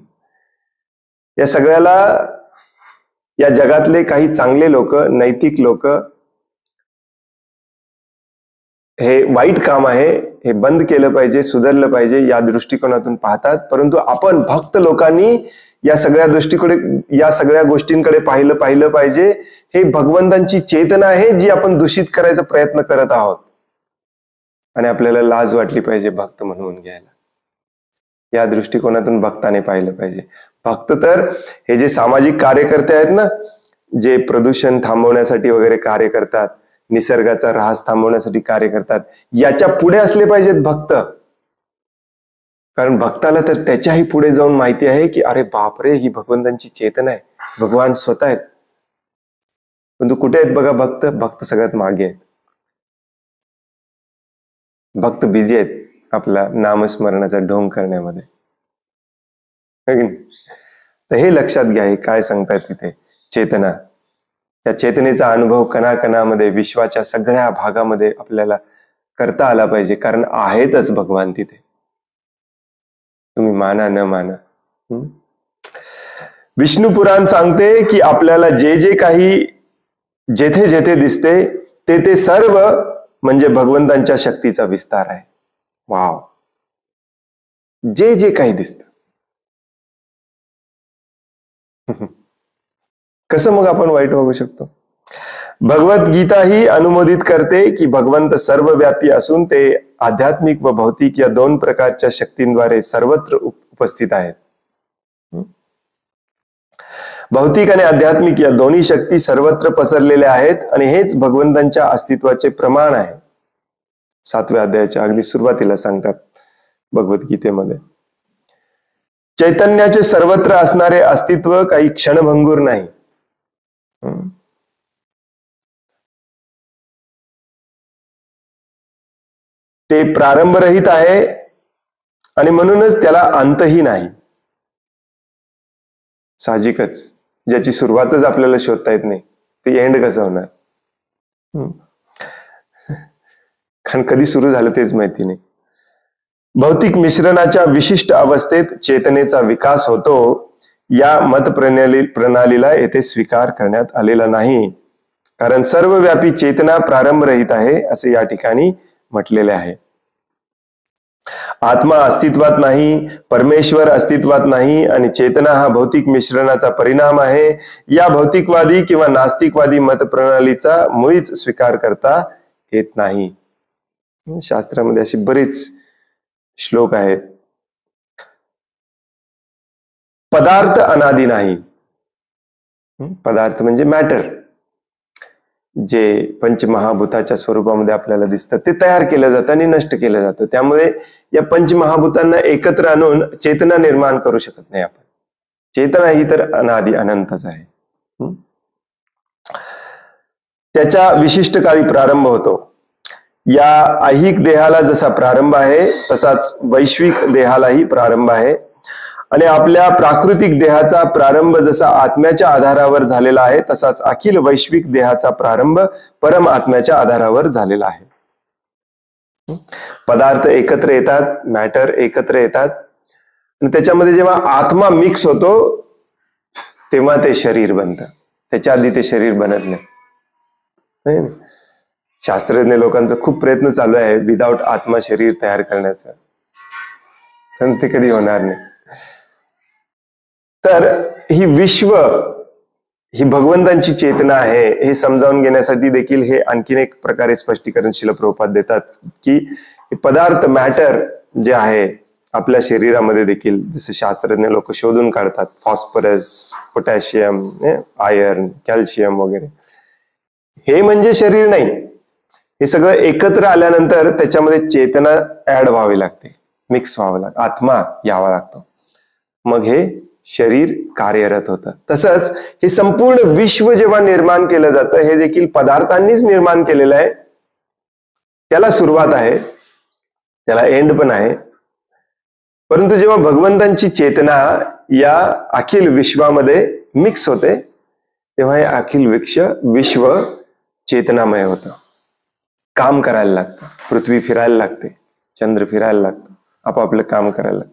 या सगळ्याला या जगातले काही चांगले लोक, नैतिक लोक हे वाईट काम आहे, हे बंद केलं पाहिजे, सुधारलं पाहिजे या दृष्टिकोनातून पाहतात. परंतु आपण भक्त लोकांनी या सगळ्या गोष्टींकडे पाहिलं पाहिजे. हे भगवंतांची चेतना आहे जी आपण दूषित करायचा प्रयत्न करत आहोत. आणि आपल्याला लाज वाटली पाहिजे भक्त म्हणून घ्यायला. या दृष्टिकोनातून भक्ताने पाहिलं पाहिजे. भक्त तर हे जे सामाजिक कार्यकर्ते आहेत ना, जे प्रदूषण थांबवण्यासाठी वगैरे कार्य करतात, निसर्गाचा ऱ्हास थांबवण्यासाठी कार्य करतात, याच्या पुढे असले पाहिजेत भक्त. कारण भक्ताला तर त्याच्याही पुढे जाऊन माहिती आहे की अरे बापरे, ही भगवंतांची चेतना आहे, भगवान स्वतः आहेत. परंतु कुठे आहेत बघा भक्त? भक्त सगळ्यात मागे आहेत. भक्त बिझी आहेत आपला नामस्मरणाचा ढोंग करण्यामध्ये. तर हे लक्षात घ्या, हे काय सांगतायत तिथे? चेतना. त्या चेतनेचा अनुभव कणाकणामध्ये, विश्वाच्या सगळ्या भागामध्ये आपल्याला करता आला पाहिजे. कारण आहेतच भगवान तिथे, तुम्ही माना न माना. विष्णू पुराण सांगते की आपल्याला जे जे काही जेथे जेथे दिसते ते सर्व म्हणजे भगवंतांच्या शक्तीचा विस्तार आहे. वाव, जे जे काही दिसत. कसं मग आपण वाईट वागू शकतो? भगवद्गीता ही अनुमोदित करते की भगवंत सर्वव्यापी असून ते आध्यात्मिक व भौतिक या 2 प्रकारच्या शक्तींद्वारे सर्वत्र उपस्थित आहेत. भौतिक आणि आध्यात्मिक या दोन्ही शक्ती सर्वत्र पसरलेल्या आहेत आणि हेच भगवंतांच्या अस्तित्वाचे प्रमाण आहे. 7व्या अध्यायाच्या अगदी सुरुवातीला सांगतात भगवद्गीतेमध्ये. चैतन्याचे सर्वत्र असणारे अस्तित्व काही क्षणभंगूर नाही. ते प्रारंभरहित आहे आणि म्हणूनच त्याला अंतही नाही. साहजिकच, ज्याची सुरुवातच आपल्याला शोधता येत नाही ते एंड कसं होणार? कारण कधी सुरू झालं तेच माहिती नाही. भौतिक मिश्रणाच्या विशिष्ट अवस्थेत चेतनेचा विकास होतो, या मत प्रणालीला येथे स्वीकार करण्यात आलेला नाही. कारण सर्वव्यापी चेतना प्रारंभरहित आहे असे या ठिकाणी म्हटलेले आहे. आत्मा अस्तित्वात नाही, परमेश्वर अस्तित्वात नाही आणि चेतना हा भौतिक मिश्रणाचा परिणाम आहे. या भौतिकवादी किंवा नास्तिकवादी मत प्रणालीचा मुळीच स्वीकार करता येत नाही. शास्त्रामध्ये अशी बरीच श्लोक आहेत. पदार्थ अनादि नाही. पदार्थ म्हणजे मॅटर. जे पंचमहाभूताच्या स्वरूपामध्ये आपल्याला दिसतं ते तयार केलं जातं आणि नष्ट केलं जातं. त्यामुळे या पंचमहाभूतांना एकत्र आणून चेतना निर्माण करू शकत नाही आपण. चेतना ही तर अनादि अनंतच आहे. त्याच्या विशिष्ट काळी प्रारंभ होतो. या ऐहिक देहाला जसा प्रारंभ आहे तसाच वैश्विक देहालाही प्रारंभ आहे. आणि आपल्या प्राकृतिक देहाचा प्रारंभ जसा आत्म्याच्या आधारावर झालेला आहे तसाच अखिल वैश्विक देहाचा प्रारंभ परम आत्म्याच्या आधारावर झालेला आहे. पदार्थ एकत्र येतात, मॅटर एकत्र येतात आणि त्याच्यामध्ये जेव्हा आत्मा मिक्स होतो तेव्हा ते शरीर बनतं. त्याच्या आधी ते शरीर बनत नाही. शास्त्रज्ञ लोकांचा खूप प्रयत्न चालू आहे विदाऊट आत्मा शरीर तयार करण्याचा, पण ते कधी होणार नाही. तर ही विश्व ही भगवंतांची चेतना आहे हे समजावून घेण्यासाठी देखील हे आणखीन एक प्रकारे स्पष्टीकरण श्रील प्रभुपाद देतात की पदार्थ मॅटर जे आहे आपल्या शरीरामध्ये देखील जसे शास्त्रज्ञ लोक शोधून काढतात, फॉस्फरस, पोटॅशियम, आयर्न, कॅल्शियम वगैरे, हे म्हणजे शरीर नाही. हे सगळं एकत्र आल्यानंतर त्याच्यामध्ये चेतना ऍड व्हावी लागते, मिक्स व्हावं लागतं, आत्मा यावा लागतो, मग हे शरीर कार्यरत होतं. तसंच हे संपूर्ण विश्व जेव्हा निर्माण केलं जातं हे देखील पदार्थांनीच निर्माण केलेलं आहे. त्याला सुरुवात आहे, त्याला एंड पण आहे. परंतु जेव्हा भगवंतांची चेतना या अखिल विश्वामध्ये मिक्स होते तेव्हा हे अखिल विश्व चेतनामय होतं, काम करायला लागतं. पृथ्वी फिरायला लागते, चंद्र फिरायला लागतं, आपापलं काम करायला लागतं.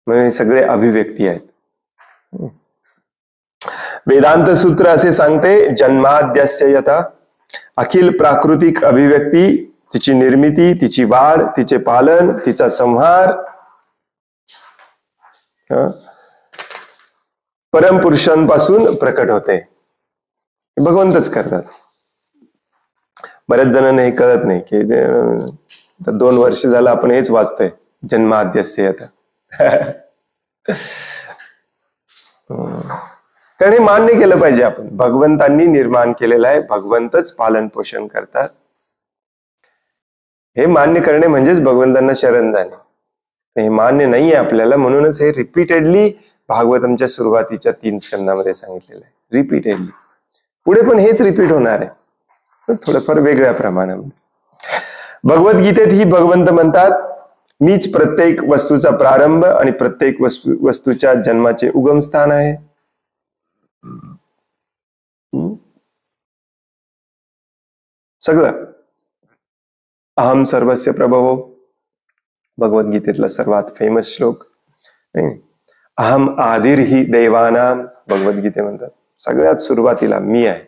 म्हणजे सगळे अभिव्यक्ती आहेत. वेदांत सूत्र असे सांगते, जन्माद्यस्य यथा अखिल प्राकृतिक अभिव्यक्ती, तिची निर्मिती, तिची वाढ, तिचे पालन, तिचा संहार परमपुरुषांपासून प्रकट होते. भगवंतच करतात. बऱ्याच जणांना हे कळत नाही की 2 वर्ष झालं आपण हेच वाचतोय, जन्माद्यस्य यथा. कारण हे मान्य केलं पाहिजे आपण, भगवंतांनी निर्माण केलेलं आहे, भगवंतच पालन पोषण करतात. हे मान्य करणे म्हणजेच भगवंतांना शरण जाणे. हे मान्य नाहीये आपल्याला, म्हणूनच हे रिपीटेडली भागवतमच्या सुरुवातीच्या 3 स्कंदामध्ये सांगितलेलं आहे. रिपीटेडली पुढे पण हेच रिपीट होणार आहे, थोडंफार वेगळ्या प्रमाणामध्ये. भगवद्गीतेत ही भगवंत म्हणतात, मीच प्रत्येक वस्तूचा प्रारंभ आणि प्रत्येक वस्तूच्या जन्माचे उगमस्थान आहे. सगळं अहम सर्वस्य प्रभवो, भगवद्गीतेतला सर्वात फेमस श्लोक. अहम आदिर ही देवानाम, भगवद्गीते म्हणतात सगळ्यात सुरुवातीला मी आहे.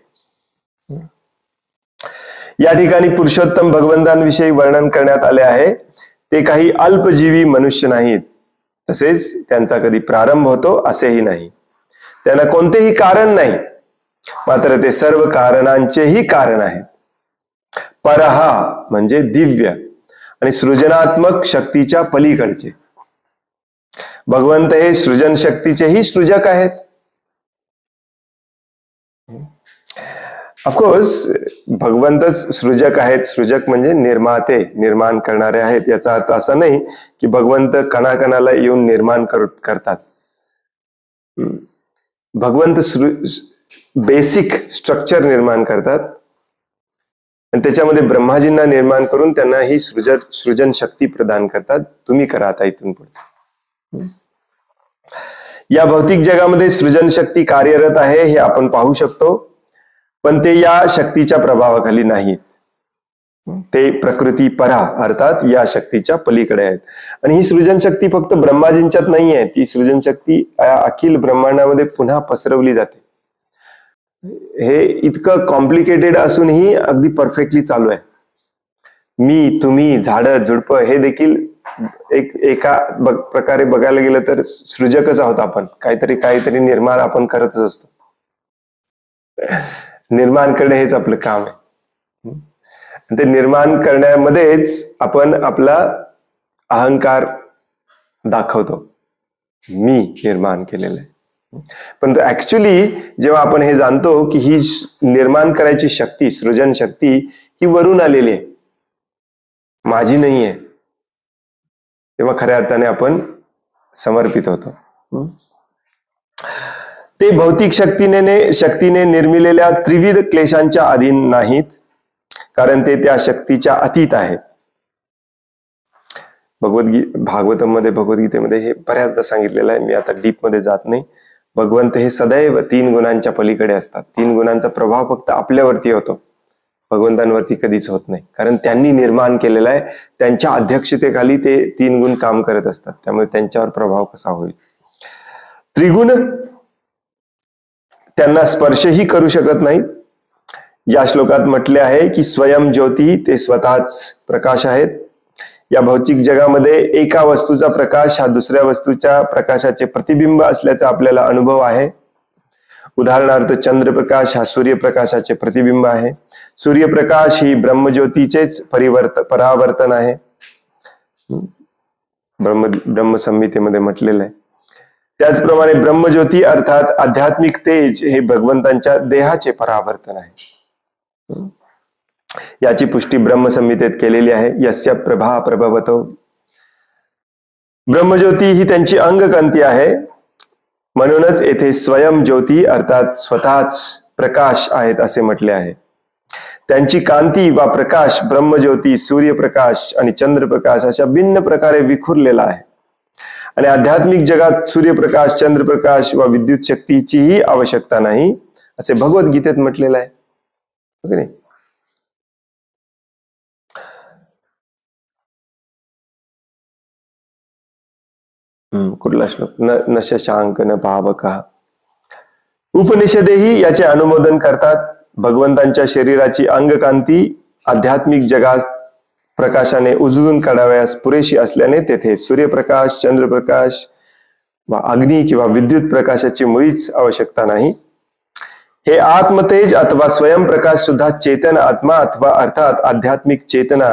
या ठिकाणी पुरुषोत्तम भगवंतांविषयी वर्णन करण्यात आले आहे. ते काही अल्पजीवी मनुष्य नाहीत, तसेच त्यांचा कधी प्रारंभ होतो असेही नाही. त्यांना कोणतेही कारण नाही, मात्र ते सर्व कारणांचेही कारण आहेत. परहा म्हणजे दिव्य आणि सृजनात्मक शक्तीच्या पलीकडचे. भगवंत हे सृजन शक्तीचेही सृजक आहेत. ऑफकोर्स भगवंतच सृजक आहेत. सृजक म्हणजे निर्माते, निर्माण करणारे आहेत. याचा अर्थ असा नाही की भगवंत कणाकणाला येऊन निर्माण करतात. भगवंत बेसिक स्ट्रक्चर निर्माण करतात आणि त्याच्यामध्ये ब्रह्माजींना निर्माण करून त्यांना ही सृजन शक्ती प्रदान करतात. तुम्ही करा आता इथून पुढचं. या भौतिक जगामध्ये सृजन शक्ती कार्यरत आहे हे आपण पाहू शकतो, पण ते या शक्तीच्या प्रभावाखाली नाहीत. ते प्रकृती परा अर्थात या शक्तीच्या पलीकडे आहेत. आणि ही सृजन शक्ती फक्त ब्रह्माजींच्यात नाही आहे, ती सृजन शक्ती अखिल ब्रह्मांडामध्ये पुन्हा पसरवली जाते. हे इतकं कॉम्प्लिकेटेड असूनही अगदी परफेक्टली चालू आहे. मी, तुम्ही, झाडं, झुडपं हे देखील एका प्रकारे बघायला गेलं तर सृजकच आहोत आपण. काहीतरी निर्माण आपण करतच असतो. निर्माण करणे हेच आपलं काम आहे. ते निर्माण करण्यामध्येच आपण आपला अहंकार दाखवतो. मी निर्माण केलेलं आहे. परंतु ऍक्च्युली जेव्हा आपण हे जाणतो की ही निर्माण करायची शक्ती, सृजन शक्ती ही वरून आलेली आहे, माझी नाही आहे, तेव्हा खऱ्या अर्थाने आपण समर्पित होतो. ते भौतिक शक्तीने निर्मिलेल्या त्रिविध क्लेशांच्या अधीन नाहीत, कारण ते त्या शक्तीच्या अतीत आहेत. भागवतमध्ये भगवद्गीतेमध्ये हे बऱ्याचदा सांगितलेलं आहे, मी आता डीप मध्ये जात नाही. भगवंत हे सदैव 3 गुणांच्या पलीकडे असतात. 3 गुणांचा प्रभाव फक्त आपल्यावरती होतो, भगवंतांवरती कधीच होत नाही, कारण त्यांनी निर्माण केलेलं आहे. त्यांच्या अध्यक्षतेखाली ते 3 गुण काम करत असतात, त्यामुळे त्यांच्यावर प्रभाव कसा होईल. त्रिगुण त्यांना स्पर्शही करू शकत नाही. या श्लोकात म्हटले आहे की स्वयं ज्योती, ते स्वतःच प्रकाश आहेत. या भौतिक जगामध्ये एका वस्तूचा प्रकाश हा दुसऱ्या वस्तूच्या प्रकाशाचे प्रतिबिंब असल्याचा आपल्याला अनुभव आहे. उदाहरणार्थ चंद्रप्रकाश हा सूर्यप्रकाशाचे प्रतिबिंब आहे. सूर्यप्रकाश ही ब्रह्मज्योतीचेच परावर्तन आहे. ब्रह्मसंहितेमध्ये म्हटलेलं आहे. त्याचप्रमाणे ब्रह्मज्योती अर्थात आध्यात्मिक तेज हे भगवंतांच्या देहाचे परावर्तन आहे. याची पुष्टी ब्रह्मसंहितेत केलेली आहे. यस्य प्रभा प्रभवतो. ब्रह्मज्योती ही त्यांची अंगकांती आहे, म्हणूनच येथे स्वयं ज्योती अर्थात स्वतःच प्रकाश आहेत असे म्हटले आहे. त्यांची कांती वा प्रकाश ब्रह्मज्योती, सूर्यप्रकाश आणि चंद्रप्रकाश अशा भिन्न प्रकारे विखुरलेला आहे. आणि आध्यात्मिक जगात सूर्यप्रकाश, चंद्रप्रकाश वा विद्युत शक्तीचीही आवश्यकता नाही असे भगवद्गीतेत म्हटलेलं आहे. ओके नाही? कुठला श्लोक? न शशांक न पावका. उपनिषदेही याचे अनुमोदन करतात. भगवंतांच्या शरीराची अंगकांती आध्यात्मिक जगात प्रकाशाने उजळून काढावयास पुरेशी असल्याने तेथे सूर्यप्रकाश, चंद्रप्रकाश वा अग्नी किंवा विद्युत प्रकाशाची मुळीच आवश्यकता नाही. हे आत्मतेज अथवा स्वयंप्रकाश सुद्धा चेतन आत्मा अथवा अर्थात आध्यात्मिक चेतना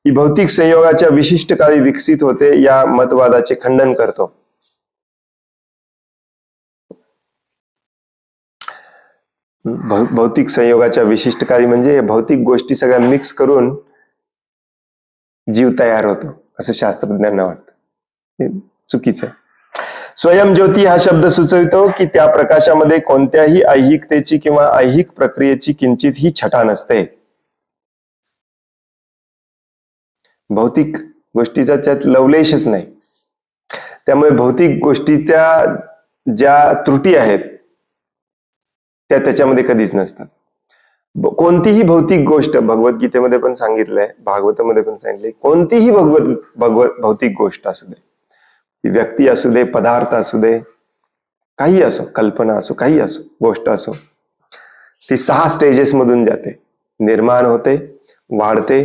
ही भौतिक संयोगाच्या विशिष्ट काळी विकसित होते या मतवादाचे खंडन करतो. भौतिक संयोगाच्या विशिष्ट काळी म्हणजे भौतिक गोष्टी सगळ्या मिक्स करून जीव तयार होतो असं शास्त्रज्ञांना वाटतं. चुकीचं आहे. स्वयंज्योती हा शब्द सुचवितो की त्या प्रकाशामध्ये कोणत्याही ऐहिकतेची किंवा ऐहिक प्रक्रियेची किंचितही छटा नसते. भौतिक गोष्टीचा त्यात लवलेशच नाही. त्यामुळे भौतिक गोष्टीच्या ज्या त्रुटी आहेत त्या त्याच्यामध्ये कधीच नसतात. कोणतीही भौतिक गोष्ट भगवद्गीतेमध्ये पण सांगितलंय, भागवतामध्ये पण सांगितलंय, कोणतीही भौतिक गोष्ट असू दे, ती व्यक्ती असू दे, पदार्थ असू दे, काही असो, कल्पना असो, काही असो, गोष्ट असो, ती 6 स्टेजेस मधून जाते. निर्माण होते, वाढते,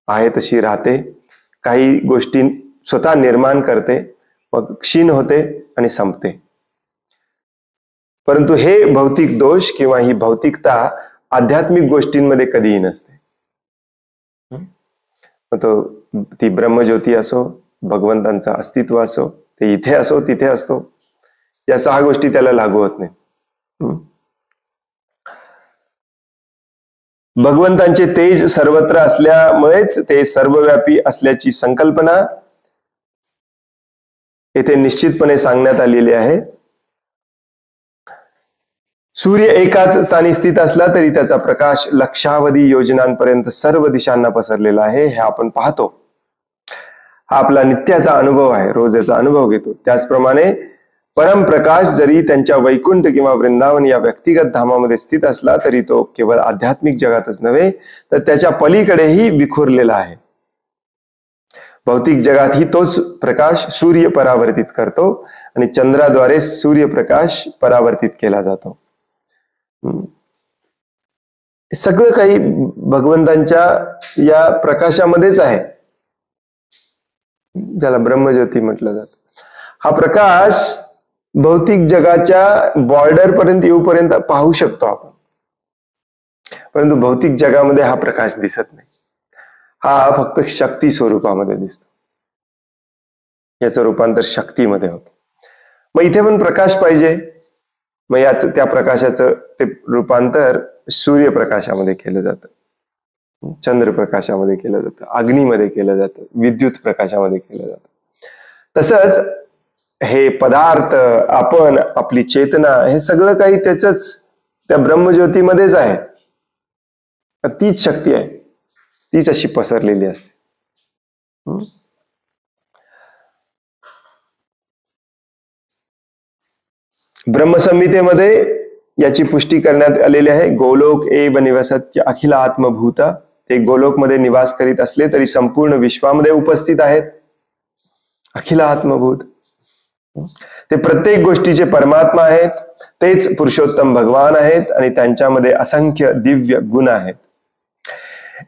आहे तशी राहते, काही गोष्टी स्वतः निर्माण करते, मग क्षीण होते आणि संपते. परंतु हे भौतिक दोष किंवा ही भौतिकता आध्यात्मिक गोष्टींमध्ये कधीही नसते. तो ती ब्रह्मज्योती असो, भगवंतांचं अस्तित्व असो, ते इथे असो तिथे असतो, या 6 गोष्टी त्याला लागू होत नाही. भगवंतांचे तेज सर्वत्र असल्यामुळेच ते सर्वव्यापी असल्याची संकल्पना येथे निश्चितपणे सांगण्यात आलेली आहे. सूर्य एकाच स्थानी स्थित असला तरी त्याचा प्रकाश लक्षावधी योजनांपर्यंत सर्व दिशांना पसरलेला आहे, हे आपण पाहतो. हा आपला नित्याचा अनुभव आहे, रोज याचा अनुभव घेतो. त्याचप्रमाणे परमप्रकाश जरी त्यांच्या वैकुंठ किंवा वृंदावन या व्यक्तिगत धामामध्ये स्थित असला तरी तो केवळ आध्यात्मिक जगातच नव्हे तर त्याच्या पलीकडेही विखुरलेला आहे. भौतिक जगातही तोच प्रकाश सूर्य परावर्तित करतो आणि चंद्राद्वारे सूर्यप्रकाश परावर्तित केला जातो. सगळं काही भगवंतांच्या या प्रकाशामध्येच आहे, ज्याला ब्रह्मज्योती म्हटलं जातं. हा प्रकाश भौतिक जगाच्या बॉर्डर पर्यंत येऊपर्यंत पाहू शकतो आपण, परंतु भौतिक जगामध्ये हा प्रकाश दिसत नाही. हा फक्त शक्ती स्वरूपामध्ये दिसतो, याचं रूपांतर शक्तीमध्ये होतं. मग इथे पण प्रकाश पाहिजे, मग त्या प्रकाशाचं ते रूपांतर सूर्यप्रकाशामध्ये केलं जातं, चंद्रप्रकाशामध्ये केलं जातं, अग्नीमध्ये केलं जातं, विद्युत प्रकाशामध्ये केलं जातं. तसंच हे पदार्थ, आपण, आपली चेतना, हे सगळं काही त्याच त्या ब्रह्मज्योतीमध्येच आहे. तीच शक्ती आहे, तीच अशी पसरलेली असते. ब्रह्मसंहितेमध्ये याची पुष्टी करण्यात आलेली आहे. गोलोक एव निवसत्य अखिल आत्मभूत. ते गोलोकमध्ये निवास करीत असले तरी संपूर्ण विश्वामध्ये उपस्थित आहेत. अखिल आत्मभूत, ते प्रत्येक गोष्टीचे परमात्मा आहेत. तेच पुरुषोत्तम भगवान आहेत आणि त्यांच्यामध्ये असंख्य दिव्य गुण आहेत.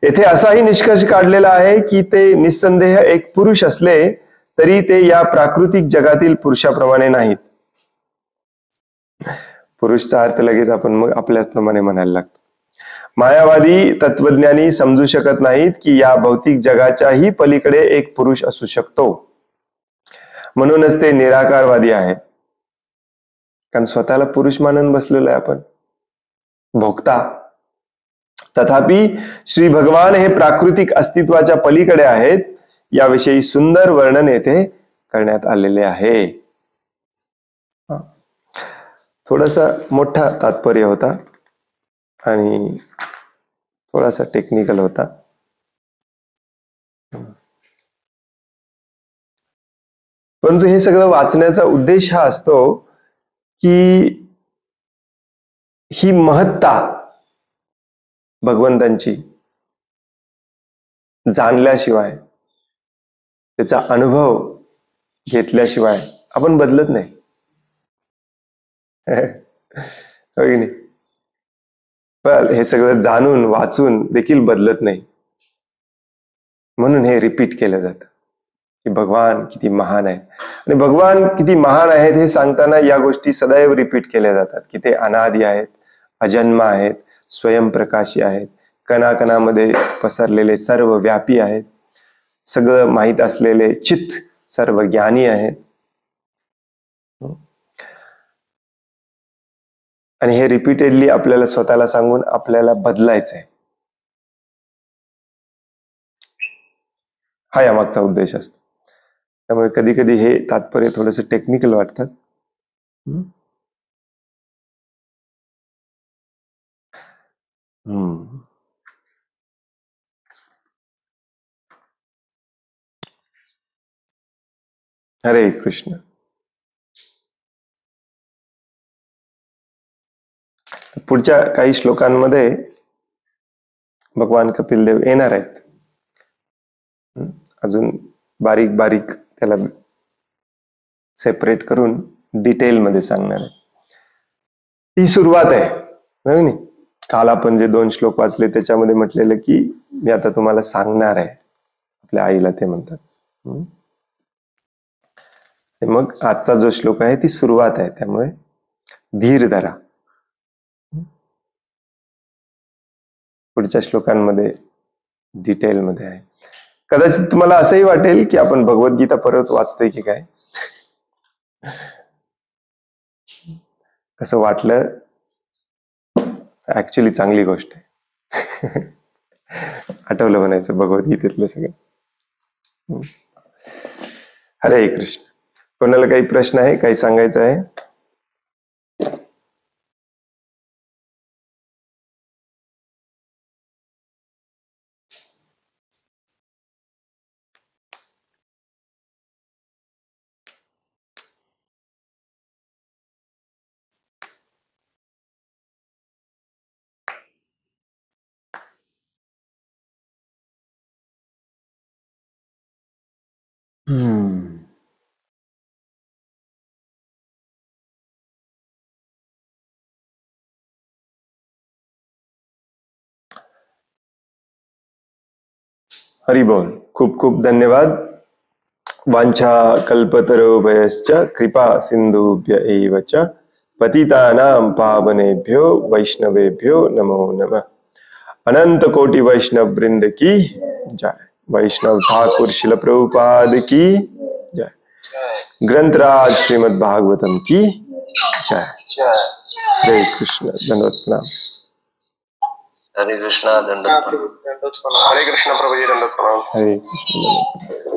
येथे असाही निष्कर्ष काढलेला आहे की ते निस्संदेह एक पुरुष असले तरी ते या प्राकृतिक जगातील पुरुषाप्रमाणे नाहीत. पुरुषचा अर्थ लगेच आपण मग आपल्याप्रमाणे म्हणायला लागतो. मायावादी तत्वज्ञानी समजू शकत नाहीत की या भौतिक जगाच्याही पलीकडे एक पुरुष असू शकतो. म्हणूनच ते निराकारवादी आहेत, कारण स्वतःला पुरुष मानून बसलेलो आहे आपण, भोगता. तथापि श्री भगवान हे प्राकृतिक अस्तित्वाच्या पलीकडे आहेत याविषयी सुंदर वर्णन येथे करण्यात आलेले आहे. थोडासा मोठा तात्पर्य होता आणि थोडासा टेक्निकल होता. परंतु हे सगळं वाचण्याचा उद्देश हा असतो की ही महत्ता भगवंतांची जाणल्याशिवाय, त्याचा अनुभव घेतल्याशिवाय आपण बदलत नाही. पण हे सगळं जाणून वाचून देखील बदलत नाही. म्हणून हे रिपीट केलं जातं की भगवान किती महान आहे. आणि भगवान किती महान आहेत हे सांगताना या गोष्टी सदैव रिपीट केल्या जातात की ते अनादि आहेत, अजन्म आहेत, स्वयंप्रकाशी आहेत, कणाकणामध्ये पसरलेले, सर्व व्यापी आहेत, सगळं माहीत असलेले, चित्त, सर्व ज्ञानी आहेत. आणि हे रिपीटेडली आपल्याला स्वतःला सांगून आपल्याला बदलायचंय, हा यामागचा उद्देश असतो. त्यामुळे कधी कधी हे तात्पर्य थोडंसं टेक्निकल वाटतात. हरे कृष्ण. पुढच्या काही श्लोकांमध्ये भगवान कपिल देव येणार आहेत. अजून बारीक बारीक त्याला सेपरेट करून डिटेलमध्ये सांगणार आहे. ही सुरुवात आहे नाही. काल आपण जे 2 श्लोक वाचले त्याच्यामध्ये म्हटलेलं की मी आता तुम्हाला सांगणार आहे, आपल्या आईला ते म्हणतात. मग आजचा जो श्लोक आहे ती सुरुवात आहे, त्यामुळे धीर धरा. पुढच्या श्लोकांमध्ये डिटेलमध्ये आहे. कदाचित तुम्हाला असंही वाटेल की आपण भगवद्गीता परत वाचतोय की काय. असं वाटलं ऍक्च्युली चांगली गोष्ट आहे. आठवलं म्हणायचं भगवद्गीतेतलं सगळं. हरे कृष्ण. कोणाला काही प्रश्न आहे, काही सांगायचं आहे? हरि बोल. खूप खूप धन्यवाद. वांछा कल्पतरुभयश्च कृपा सिंधुभ्य एव च पतितानां पावनेभ्यो वैष्णवेभ्यो नमो नमः. अनंत कोटि वैष्णव वृंद की जय. वैष्णव ठाकुर शिल प्रभुपाद की जय. ग्रंथराज श्रीमद् भागवतम की जय। जय कृष्ण, दंडवत प्रणाम। हरे कृष्णा दंडवत प्रणाम। हरे कृष्ण प्रभु जी, दंडवत प्रणाम। हरे कृष्ण, दंडवत प्रणाम।